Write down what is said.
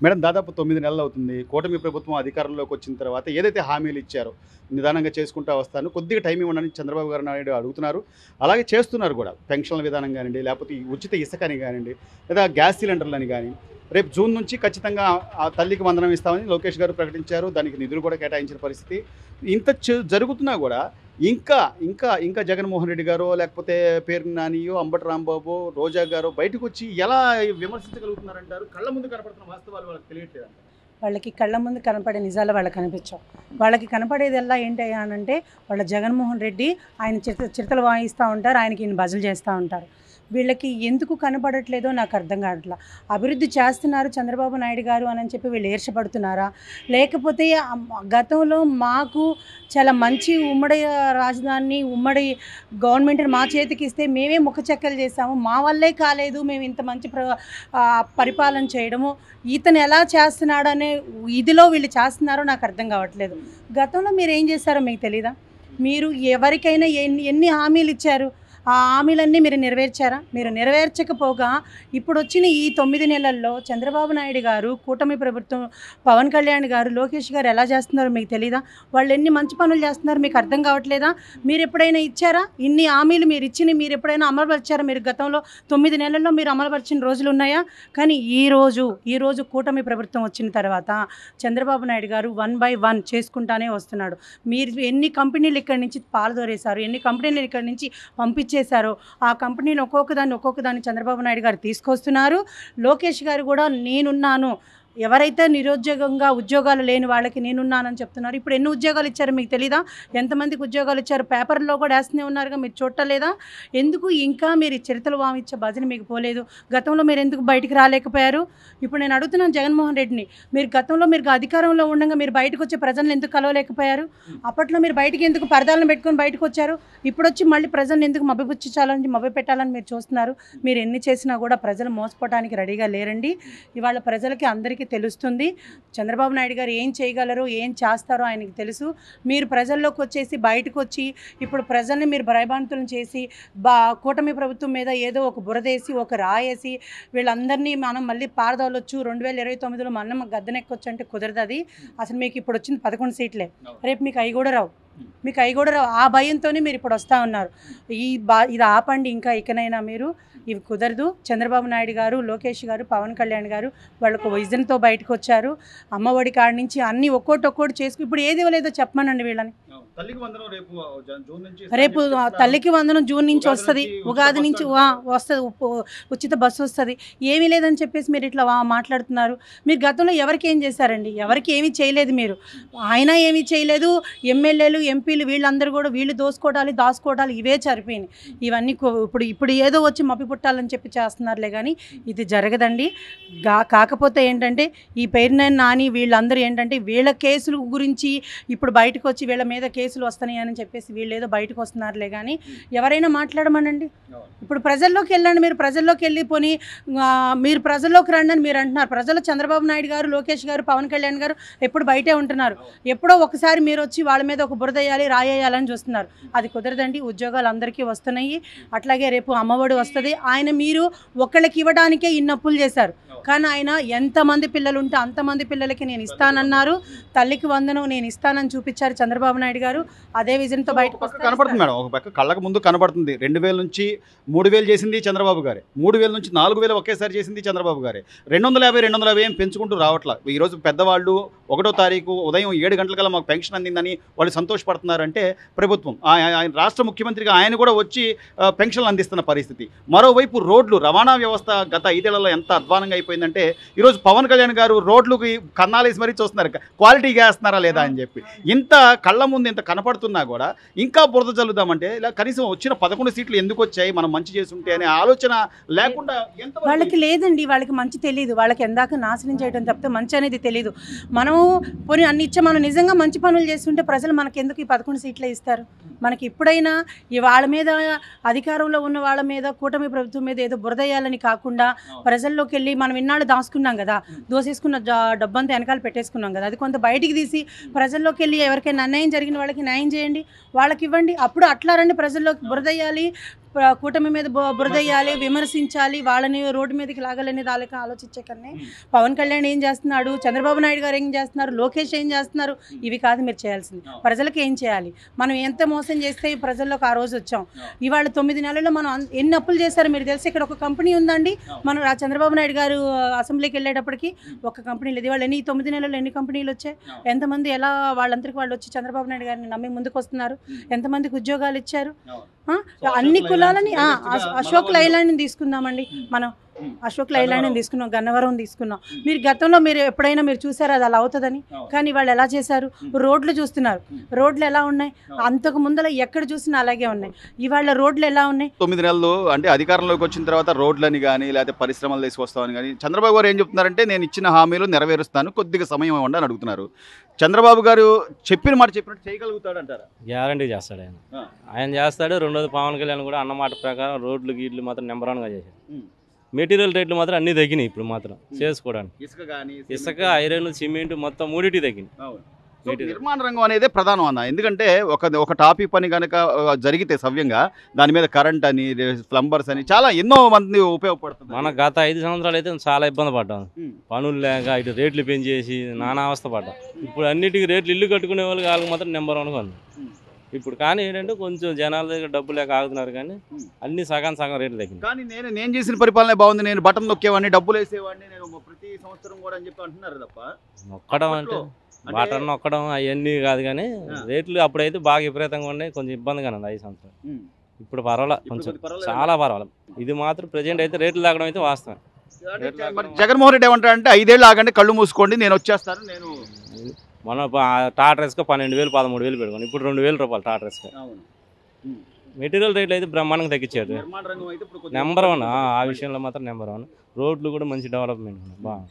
Madam దాదాపు 9 నెలలు అవుతుంది. కూటమి ప్రభుత్వం అధికారంలోకి వచ్చిన తర్వాత ఏదైతే హామీలు ఇచ్చారో, నిదానంగా చేసుకుంటా వస్తాను. కొద్దిగా టైం ఇవ్వండని చంద్రబాబు గారు నాయుడు అడుగుతున్నారు. అలాగే చేస్తున్నారు గూడా. పెన్షన్ల విధానం గానియండి, లేకపోతే ఈ ఉచిత ఇసుకని గానియండి, లేదా గ్యాస్ సిలిండర్లని గాని, రేపు జూన్ నుంచి ఖచ్చితంగా తల్లికి వందనం ఇస్తామని లోకేష్ గారు ప్రకటించారు. దానికి నిధులు కూడా కేటాయించిన పరిస్థితి. ఇంత జరుగుతున్నా గూడా ఇంకా, ఇంకా, ఇంకా జగన్మోహన్ రెడ్డి గారో, లేకపోతే పేర్ని నానియో, అంబటి రాంబాబో, రోజా గారో బయటకొచ్చి ఎలా విమర్శించగలుగుతున్నారంటారు? కళ్ళ ముందు కనపడుతున్న వాస్తవాలు వాళ్ళకి తెలియట్లేదంటారు. వాళ్ళకి కళ్ళ ముందు కనపడే నిజాలు వాళ్ళకి కనిపించవు. వాళ్ళకి కనపడేదల్లా ఏంటయ్యా అనంటే వాళ్ళ జగన్మోహన్ రెడ్డి ఆయన చిరతలు వాయిస్తూ ఉంటారు, ఆయనకి ఈయన బజలు చేస్తూ ఉంటారు. వీళ్ళకి ఎందుకు కనపడట్లేదో నాకు అర్థం కావట్లా. అభివృద్ధి చేస్తున్నారు చంద్రబాబు నాయుడు గారు అని చెప్పి వీళ్ళు ఈర్షపడుతున్నారా, లేకపోతే గతంలో మాకు చాలా మంచి ఉమ్మడి రాజధాని ఉమ్మడి గవర్నమెంట్ని మా చేతికి ఇస్తే మేమే ముఖచెక్కలు చేసాము, మా వల్లే కాలేదు మేము ఇంత మంచి పరిపాలన చేయడము, ఇతను ఎలా చేస్తున్నాడు అనే ఇదిలో వీళ్ళు చేస్తున్నారో నాకు అర్థం కావట్లేదు. గతంలో మీరు ఏం చేశారో మీకు తెలీదా? మీరు ఎవరికైనా ఎన్ని హామీలు ఇచ్చారు? ఆ హామీలన్నీ మీరు నెరవేర్చారా? మీరు నెరవేర్చకపోగా ఇప్పుడు వచ్చిన ఈ 9 నెలల్లో చంద్రబాబు నాయుడు గారు, కూటమి ప్రభుత్వం, పవన్ కళ్యాణ్ గారు, లోకేష్ గారు ఎలా చేస్తున్నారో మీకు తెలీదా? వాళ్ళు ఎన్ని మంచి పనులు చేస్తున్నారు మీకు అర్థం కావట్లేదా? మీరు ఎప్పుడైనా ఇచ్చారా? ఇన్ని హామీలు మీరు ఇచ్చిన మీరు ఎప్పుడైనా అమలుపరిచారా? మీరు గతంలో 9 నెలల్లో మీరు అమలుపరిచిన రోజులు ఉన్నాయా? కానీ ఈరోజు కూటమి ప్రభుత్వం వచ్చిన తర్వాత చంద్రబాబు నాయుడు గారు 1 by 1 చేసుకుంటానే వస్తున్నాడు. మీరు ఎన్ని కంపెనీలు ఇక్కడి నుంచి పాలదోరేశారు, ఎన్ని కంపెనీలు ఇక్కడి నుంచి చేశారో ఆ కంపెనీలు ఒక్కొక్కదాన్ని చంద్రబాబు నాయుడు గారు తీసుకొస్తున్నారు. లోకేష్ గారు కూడా నేనున్నాను, ఎవరైతే నిరుద్యోగంగా ఉద్యోగాలు లేని వాళ్ళకి నేనున్నానని చెప్తున్నారు. ఇప్పుడు ఎన్ని ఉద్యోగాలు ఇచ్చారో మీకు తెలీదా? ఎంతమందికి ఉద్యోగాలు ఇచ్చారు? పేపర్లో కూడా వేస్తూనే ఉన్నారుగా, మీరు చూడలేదా? ఎందుకు ఇంకా మీరు చిరతలు వామిచ్చే భజన మీకు పోలేదు? గతంలో మీరు ఎందుకు బయటికి రాలేకపోయారు? ఇప్పుడు నేను అడుగుతున్నాను జగన్మోహన్ రెడ్డిని, మీరు గతంలో మీరు అధికారంలో ఉండగా మీరు బయటకు వచ్చే ప్రజలను ఎందుకు కలవలేకపోయారు? అప్పట్లో మీరు బయటికి ఎందుకు పరదాలను పెట్టుకొని బయటకు వచ్చారు? ఇప్పుడు వచ్చి మళ్ళీ ప్రజలను ఎందుకు మభ్య పెట్టాలని మీరు చూస్తున్నారు? మీరు ఎన్ని చేసినా కూడా ప్రజలు మోసపోవడానికి రెడీగా లేరండి. ఇవాళ ప్రజలకి అందరికీ తెలుస్తుంది చంద్రబాబు నాయుడు గారు ఏం చేయగలరో, ఏం చేస్తారో ఆయనకి తెలుసు. మీరు ప్రజల్లోకి వచ్చేసి బయటకు వచ్చి ఇప్పుడు ప్రజల్ని మీరు భయభ్రాంతులను చేసి కూటమి ప్రభుత్వం మీద ఏదో ఒక బురదేసి ఒక రాయేసి వీళ్ళందరినీ మనం మళ్ళీ పారదోలొచ్చు, 2029లో మనం గద్దెనెక్కొచ్చు అంటే కుదరదు. అది అసలు మీకు ఇప్పుడు వచ్చింది 11 సీట్లే, రేపు మీకు అవి కూడా రావు. ఆ భయంతోనే మీరు ఇప్పుడు వస్తూ ఉన్నారు. ఇది ఆపండి, ఇంకా ఇకనైనా మీరు ఇవి కుదరదు. చంద్రబాబు నాయుడు గారు, లోకేష్ గారు, పవన్ కళ్యాణ్ గారు వాళ్ళకు విజన్తో బయటకు వచ్చారు. అమ్మఒడి కాడి నుంచి అన్నీ ఒక్కోటి చేసుకుని ఇప్పుడు ఏది ఇవ్వలేదో చెప్పమనండి వీళ్ళని. రేపు తల్లికి వందనం జూన్ నుంచి వస్తుంది, ఉగాది నుంచి వస్తుంది, ఉచిత బస్సు వస్తుంది. ఏమీ లేదని చెప్పేసి మీరు ఇట్లా మాట్లాడుతున్నారు. మీరు గతంలో ఎవరికి ఏం చేశారండి? ఎవరికి ఏమీ చేయలేదు. మీరు ఆయన ఏమీ చేయలేదు. ఎమ్మెల్యేలు, ఎంపీలు వీళ్ళందరూ కూడా వీళ్ళు దాచుకోవడాలు ఇవే సరిపోయినాయి. ఇవన్నీ ఇప్పుడు ఏదో వచ్చి మప్పి పుట్టాలని చెప్పి చేస్తున్నారులే, కానీ ఇది జరగదండి. కాకపోతే ఏంటంటే ఈ పేరునైనా నాని వీళ్ళందరూ ఏంటంటే వీళ్ళ కేసుల గురించి ఇప్పుడు బయటకు వచ్చి వీళ్ళ మీద కేసులు వస్తున్నాయి అని చెప్పేసి వీళ్ళు ఏదో బయటకు వస్తున్నారులే, కానీ ఎవరైనా మాట్లాడమనండి. ఇప్పుడు ప్రజల్లోకి వెళ్ళండి. మీరు ప్రజల్లోకి వెళ్ళిపోయి మీరు ప్రజల్లోకి రండి అని మీరు అంటున్నారు. ప్రజలు చంద్రబాబు నాయుడు గారు, లోకేష్ గారు, పవన్ కళ్యాణ్ గారు ఎప్పుడు బయటే ఉంటున్నారు. ఎప్పుడో ఒకసారి మీరు వచ్చి వాళ్ళ మీద ఒక బురదయ్యాలి, రాయేయాలని చూస్తున్నారు. అది కుదరదండి. ఉద్యోగాలు అందరికీ వస్తున్నాయి. అట్లాగే రేపు అమ్మఒడి వస్తుంది. మీరు ఒకళ్ళకి ఇవ్వడానికే ఇన్ని అప్పులు చేశారు, కానీ ఆయన ఎంతమంది పిల్లలు ఉంటే అంతమంది పిల్లలకి నేను ఇస్తానన్నారు. తల్లికి వందనం నేను ఇస్తానని చూపించారు చంద్రబాబు నాయుడు గారు. అదే విజన్తో బయటకు కనపడుతుంది మేడం. ఒక పక్క కళ్ళకు ముందు కనపడుతుంది. 2000 నుంచి 3000 చేసింది చంద్రబాబు గారే, 3000 నుంచి 4000 ఒకేసారి చేసింది చంద్రబాబు గారే. 250 ఏం పెంచుకుంటూ రావట్లా. ఈరోజు పెద్దవాళ్ళు 1వ తారీఖు ఉదయం 7 గంటలకల్లా మాకు పెన్షన్ అందిందని వాళ్ళు సంతోషపడుతున్నారంటే ప్రభుత్వం, ఆయన రాష్ట్ర ముఖ్యమంత్రిగా ఆయన కూడా వచ్చి పెన్షన్లు అందిస్తున్న పరిస్థితి. మరోవైపు రోడ్లు రవాణా వ్యవస్థ గత 5 ఏళ్లలో ఎంత అధ్వానంగా అయిపోయిందంటే ఈరోజు పవన్ కళ్యాణ్ గారు రోడ్లకు కన్నాలేసి మరీ చూస్తున్నారు, క్వాలిటీగా వేస్తున్నారా లేదా అని చెప్పి. ఇంత కళ్ళ ముందు ఇంత కనపడుతున్నా కూడా ఇంకా బురద చల్లుదామంటే ఇలా కనీసం వచ్చిన 11 సీట్లు ఎందుకు వచ్చాయి, మనం మంచి చేస్తుంటే అనే ఆలోచన లేకుండా వాళ్ళకి లేదండి. వాళ్ళకి మంచి తెలియదు. వాళ్ళకి ఎందాక నాశనం చేయడం తప్పితే మంచి అనేది తెలియదు. మనం మనం పోనీ అన్ని ఇచ్చే మనం నిజంగా మంచి పనులు చేస్తుంటే ప్రజలు మనకి ఎందుకు ఈ 11 సీట్లే ఇస్తారు? మనకి ఎప్పుడైనా ఈ వాళ్ళ మీద అధికారంలో ఉన్న వాళ్ళ మీద కూటమి ప్రభుత్వం మీద ఏదో బురదయ్యాలని కాకుండా ప్రజల్లోకి వెళ్ళి మనం ఇన్నాళ్ళు దాచుకున్నాం కదా, దోసేసుకున్న డబ్బంతా వెనకాల పెట్టేసుకున్నాం కదా, అది కొంత బయటికి తీసి ప్రజల్లోకి వెళ్ళి ఎవరికైనా అన్యాయం జరిగిన వాళ్ళకి న్యాయం చేయండి, వాళ్ళకి ఇవ్వండి. అప్పుడు అట్లా రండి, ప్రజల్లోకి బురదయ్యాలి, కూటమి మీద బురదయ్యాలి, విమర్శించాలి, వాళ్ళని రోడ్డు మీదకి లాగాలని దానికి ఆలోచించే కన్నా పవన్ కళ్యాణ్ ఏం చేస్తున్నాడు, చంద్రబాబు నాయుడు గారు ఏం చేస్తున్నారు, లోకేష్ ఏం చేస్తున్నారు, ఇవి కాదు మీరు చేయాల్సింది. ప్రజలకు ఏం చేయాలి, మనం ఎంత మోసం చేస్తే ఈ ప్రజల్లోకి ఆ రోజు వచ్చాం. ఇవాళ 9 నెలల్లో మనం ఎన్ని అప్పులు చేశారో మీరు తెలిసి. ఇక్కడ ఒక కంపెనీ ఉందండి, మనం చంద్రబాబు నాయుడు గారు అసెంబ్లీకి వెళ్ళేటప్పటికి ఒక కంపెనీ లేదు. వాళ్ళు 9 నెలల్లో ఎన్ని కంపెనీలు వచ్చాయి, ఎంతమంది ఎలా వాళ్ళందరికీ వాళ్ళు వచ్చి చంద్రబాబు నాయుడు గారిని నమ్మి ముందుకు వస్తున్నారు, ఎంతమందికి ఉద్యోగాలు ఇచ్చారు. అన్ని కులాలని అశోక్ లైలాండ్ని తీసుకుందామండి, మనం అశోక్ లైలాండ్ని తీసుకున్నాం, గన్నవరం తీసుకున్నాం. మీరు గతంలో మీరు ఎప్పుడైనా మీరు చూసారు అది అలా అవుతుందని? కానీ వాళ్ళు ఎలా చేశారు? రోడ్లు చూస్తున్నారు, రోడ్లు ఎలా ఉన్నాయి, అంతకు ముందర ఎక్కడ చూసినా అలాగే ఉన్నాయి. ఇవాళ రోడ్లు ఎలా ఉన్నాయి? 9 నెలలు అంటే అధికారంలోకి వచ్చిన తర్వాత రోడ్లని కానీ లేకపోతే పరిశ్రమలు తీసుకొస్తామని కానీ చంద్రబాబు గారు ఏం చెప్తున్నారంటే నేను ఇచ్చిన హామీలు నెరవేరుస్తాను, కొద్దిగా సమయం ఇవ్వండి అని అడుగుతున్నారు. చంద్రబాబు గారు చెప్పిన మాట చెప్పినట్టు చేయగలుగుతాడు అంటారా? గ్యారంటీ చేస్తాడు ఆయన చేస్తాడు. రెండోది పవన్ కళ్యాణ్ కూడా అన్నమాట ప్రకారం రోడ్లు గీడ్లు మాత్రం నెంబర్ 1గా చేశారు. మెటీరియల్ రేట్లు మాత్రం అన్నీ తగ్గినాయి ఇప్పుడు మాత్రం చేసుకోవడానికి. ఇసుక, ఐరన్, సిమెంట్ మొత్తం మూడింటి తగ్గినాయి. నిర్మాణ రంగం అనేది ప్రధానం అన్న. ఎందుకంటే ఒక టాపిక్ పని కనుక జరిగితే సవ్యంగా దాని మీద కరెంట్ అని, ప్లంబర్స్ అని చాలా ఎన్నో మంది ఉపయోగపడుతుంది. మన గత 5 సంవత్సరాలు అయితే చాలా ఇబ్బంది పడ్డాం, పనులు లేక ఇటు రేట్లు పెంచేసి నానా అవస్థ పడ్డాం. ఇప్పుడు అన్నిటికీ రేట్లు ఇల్లు కట్టుకునే వాళ్ళకి మాత్రం నెంబర్ 1గా ఉంది ఇప్పుడు. కానీ ఏంటంటే కొంచెం జనాల దగ్గర డబ్బు లేక ఆగుతున్నారు, కానీ అన్ని సగం రేట్లు తగ్గింది. కానీ నేను చేసిన పరిపాలన బాగుంది, నేను బటన్ నొక్కేవాడిని, డబ్బులు వేసేవాడిని, నేను ప్రతి సంవత్సరం కూడా అని చెప్పి అంటున్నారు తప్ప నొక్కడం అంటే బటన్ నొక్కడం అవన్నీ కాదు. కానీ రేట్లు అప్పుడైతే బాగా విపరీతంగా ఉన్నాయి, కొంచెం ఇబ్బందిగానే ఉంది 5 సంవత్సరాలు. ఇప్పుడు పర్వాలేదు, కొంచెం చాలా పర్వాలేదు. ఇది మాత్రం ప్రజెంట్ అయితే రేట్లు తగ్గడం అయితే వాస్తవం. జగన్మోహన్ రెడ్డి ఏమంటారంటే 5 ఏళ్ళు ఆగండి, కళ్ళు మూసుకోండి, నేను వచ్చేస్తాను. నేను మన టాటా ఎస్కో 12,000 13,000 పెట్టుకోండి, ఇప్పుడు 2,000 రూపాయలు టాటా ఎస్కో. మెటీరియల్ రేట్లు అయితే బ్రహ్మాండంగా తగ్గించారు, నెంబర్ 1. ఆ విషయంలో మాత్రం నెంబర్ 1. రోడ్లు కూడా మంచి డెవలప్మెంట్ బాగా.